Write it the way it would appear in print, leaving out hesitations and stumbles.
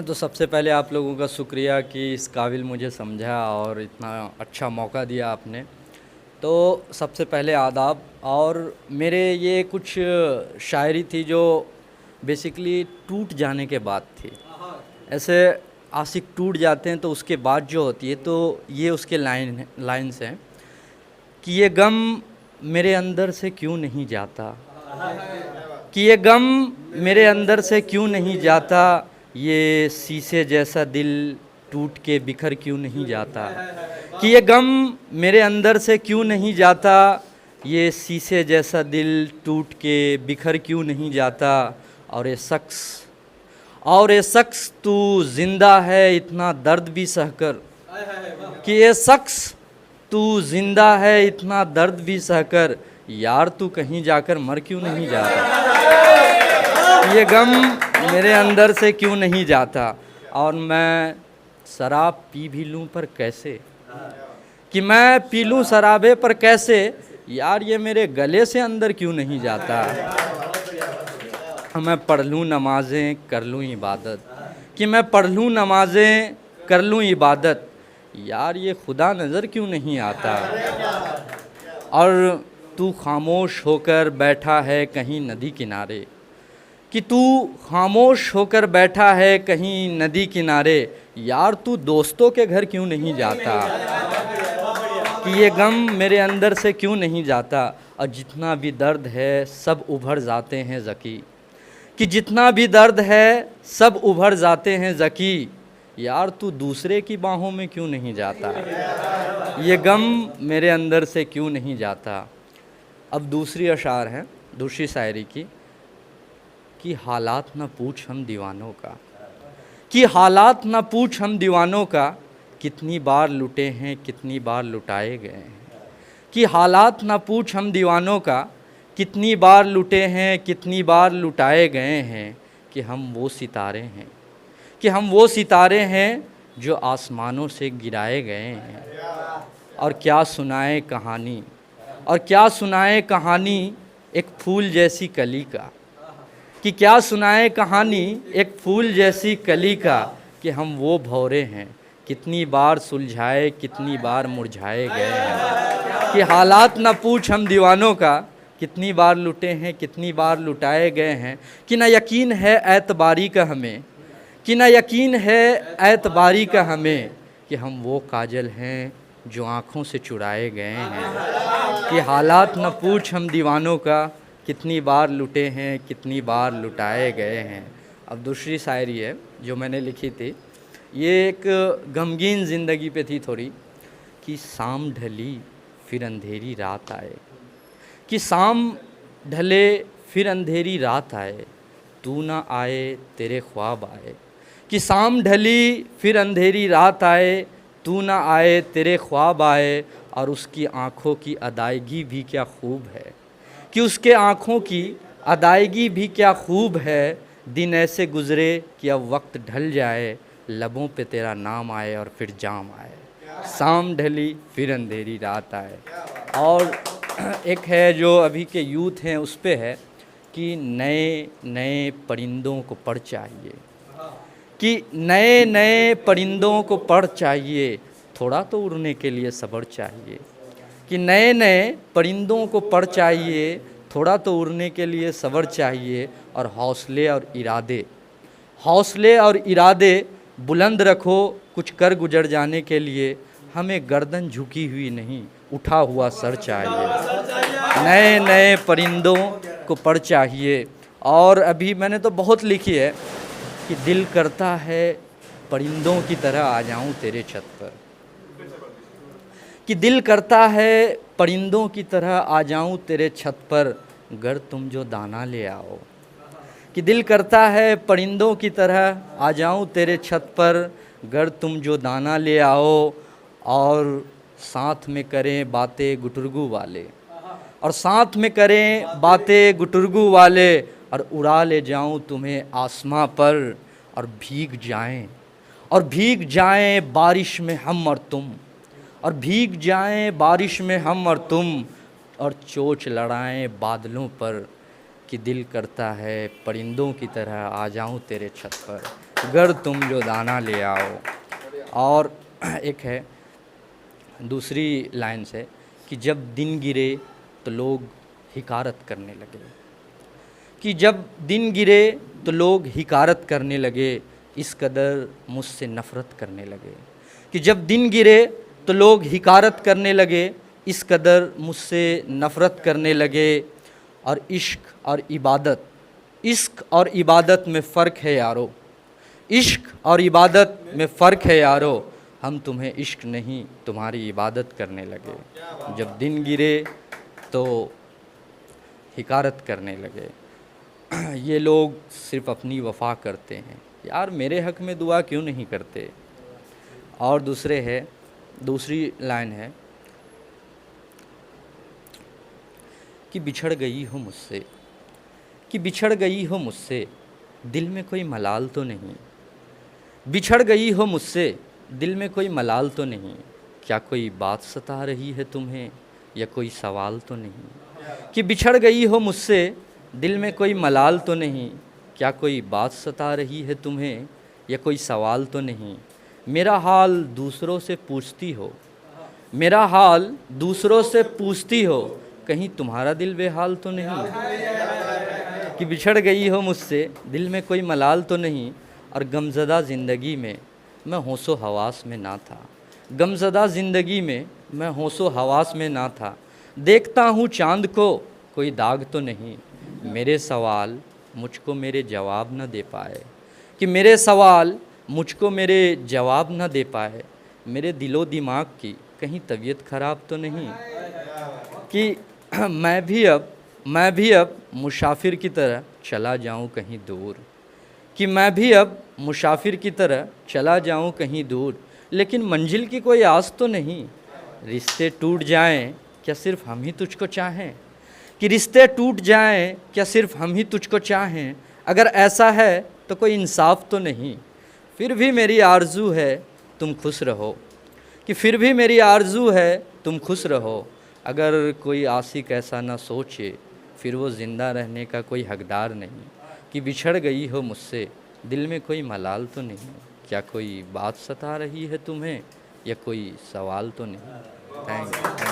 तो सबसे पहले आप लोगों का शुक्रिया कि इस काबिल मुझे समझा और इतना अच्छा मौका दिया आपने। तो सबसे पहले आदाब। और मेरे ये कुछ शायरी थी जो बेसिकली टूट जाने के बाद थी। ऐसे आशिक टूट जाते हैं तो उसके बाद जो होती है, तो ये उसके लाइन्स हैं कि ये गम मेरे अंदर से क्यों नहीं जाता, कि ये गम मेरे अंदर से क्यों नहीं जाता, ये शीशे जैसा दिल टूट के बिखर क्यों नहीं जाता, कि ये गम मेरे अंदर से क्यों नहीं जाता, ये शीशे जैसा दिल टूट के बिखर क्यों नहीं जाता। और ये शख्स तू जिंदा है इतना दर्द भी सहकर, कि ये शख्स तू जिंदा है इतना दर्द भी सहकर, यार तू कहीं जाकर मर क्यों नहीं जाता, ये गम मेरे अंदर से क्यों नहीं जाता। और मैं शराब पी भी लूँ पर कैसे, कि मैं पी लूँ शराबे पर कैसे, यार ये मेरे गले से अंदर क्यों नहीं जाता। मैं पढ़ लूँ नमाज़ें कर लूँ इबादत, कि मैं पढ़ लूँ नमाज़ें कर लूँ इबादत, यार ये खुदा नज़र क्यों नहीं आता। और तू खामोश होकर बैठा है कहीं नदी किनारे, कि तू खामोश होकर बैठा है कहीं नदी किनारे, यार तू दोस्तों के घर क्यों नहीं जाता, कि ये गम मेरे अंदर से क्यों नहीं जाता। और जितना भी दर्द है सब उभर जाते हैं ज़की, कि जितना भी दर्द है सब उभर जाते हैं ज़की, यार तू दूसरे की बाहों में क्यों नहीं जाता, ये गम मेरे अंदर से क्यों नहीं जाता। अब दूसरी अशार है, दूसरी शायरी की, कि हालात न पूछ हम दीवानों का, कि हालात न पूछ हम दीवानों का, कितनी बार लुटे हैं कितनी बार लुटाए गए हैं, कि हालात न पूछ हम दीवानों का, कितनी बार लुटे हैं कितनी बार लुटाए गए हैं, कि हम वो सितारे हैं, कि हम वो सितारे हैं जो आसमानों से गिराए गए हैं। और क्या सुनाए कहानी, और क्या सुनाए कहानी एक फूल जैसी कली का, कि क्या सुनाए कहानी एक फूल जैसी कली का, कि हम वो भौरे हैं कितनी बार सुलझाए कितनी बार मुरझाए गए हैं, कि हालात न पूछ हम दीवानों का, कितनी बार लुटे हैं कितनी बार लुटाए गए हैं, कि ना यकीन है एतबारी का हमें, कि ना यकीन है एतबारी का हमें, कि हम वो काजल हैं जो आँखों से चुराए गए हैं, कि हालात न पूछ हम दीवानों का, कितनी बार लुटे हैं कितनी बार लुटाए गए हैं। अब दूसरी शायरी है जो मैंने लिखी थी, ये एक गमगीन ज़िंदगी पे थी थोड़ी, कि शाम ढली फिर अंधेरी रात आए, कि शाम ढले फिर अंधेरी रात आए, तू ना आए तेरे ख्वाब आए, कि शाम ढली फिर अंधेरी रात आए, तू ना आए तेरे ख्वाब आए। और उसकी आँखों की अदायगी भी क्या खूब है, कि उसके आँखों की अदायगी भी क्या खूब है, दिन ऐसे गुज़रे कि अब वक्त ढल जाए, लबों पे तेरा नाम आए और फिर जाम आए, शाम ढली फिर अंधेरी रात आए। और एक है जो अभी के यूथ हैं उस पे है, कि नए नए परिंदों को पर चाहिए, कि नए नए परिंदों को पर चाहिए, थोड़ा तो उड़ने के लिए सब्र चाहिए, कि नए नए परिंदों को पर चाहिए, थोड़ा तो उड़ने के लिए सब्र चाहिए। और हौसले और इरादे बुलंद रखो कुछ कर गुजर जाने के लिए, हमें गर्दन झुकी हुई नहीं उठा हुआ सर चाहिए, नए नए परिंदों को पर चाहिए। और अभी मैंने तो बहुत लिखी है, कि दिल करता है परिंदों की तरह आ जाऊं तेरे छत पर, कि दिल करता है परिंदों की तरह आ जाऊं तेरे छत पर, गर तुम जो दाना ले आओ, कि दिल करता है परिंदों की तरह आ जाऊं तेरे छत पर, गर तुम जो दाना ले आओ। और साथ में करें बातें गुटुरगू वाले, और साथ में करें बातें गुटुरगू वाले, और उड़ा ले जाऊं तुम्हें आसमां पर, और भीग जाएं बारिश में हम और तुम, और भीग जाएं बारिश में हम और तुम, और चोंच लड़ाएं बादलों पर, कि दिल करता है परिंदों की तरह आ जाऊं तेरे छत पर, गर तुम जो दाना ले आओ। और एक है दूसरी लाइन से कि जब दिन गिरे तो लोग हिकारत करने लगे, कि जब दिन गिरे तो लोग हिकारत करने लगे, इस कदर मुझसे नफ़रत करने लगे। कि जब दिन गिरे तो लोग हिकारत करने लगे, इस कदर मुझसे नफ़रत करने लगे। और इश्क और इबादत में फ़र्क है यारो, इश्क और इबादत में फ़र्क है यारो। हम तुम्हें इश्क नहीं तुम्हारी इबादत करने लगे। जब दिन गिरे तो हिकारत करने लगे। ये लोग सिर्फ़ अपनी वफ़ा करते हैं, यार मेरे हक़ में दुआ क्यों नहीं करते। और दूसरी लाइन है कि बिछड़ गई हो मुझसे, कि बिछड़ गई हो मुझसे, दिल में कोई मलाल तो नहीं। बिछड़ गई हो मुझसे, दिल में कोई मलाल तो नहीं। क्या कोई बात सता रही है तुम्हें या कोई सवाल तो नहीं। कि बिछड़ गई हो मुझसे, दिल में कोई मलाल तो नहीं। क्या कोई बात सता रही है तुम्हें या कोई सवाल तो नहीं। मेरा हाल दूसरों से पूछती हो, मेरा हाल दूसरों से पूछती हो, कहीं तुम्हारा दिल बेहाल तो नहीं। कि बिछड़ गई हो मुझसे, दिल में कोई मलाल तो नहीं। और गमज़दा ज़िंदगी में मैं होशो हवास में ना था, गमज़दा ज़िंदगी में मैं होशो हवास में ना था। देखता हूँ चाँद को कोई दाग तो नहीं। मेरे सवाल मुझको मेरे जवाब न दे पाए, कि मेरे सवाल मुझको मेरे जवाब न दे पाए। मेरे दिलो दिमाग की कहीं तबीयत ख़राब तो नहीं। कि मैं भी अब मुसाफिर की तरह चला जाऊं कहीं दूर, कि मैं भी अब मुसाफिर की तरह चला जाऊं कहीं दूर। लेकिन मंजिल की कोई आस तो नहीं। रिश्ते टूट जाएं क्या सिर्फ़ हम ही तुझको चाहें, कि रिश्ते टूट जाएं क्या सिर्फ़ हम ही तुझको चाहें। अगर ऐसा है तो कोई इंसाफ तो नहीं। फिर भी मेरी आरज़ू है तुम खुश रहो, कि फिर भी मेरी आरज़ू है तुम खुश रहो। अगर कोई आशिक ऐसा ना सोचे, फिर वो ज़िंदा रहने का कोई हकदार नहीं। कि बिछड़ गई हो मुझसे, दिल में कोई मलाल तो नहीं। क्या कोई बात सता रही है तुम्हें या कोई सवाल तो नहीं। Thank you.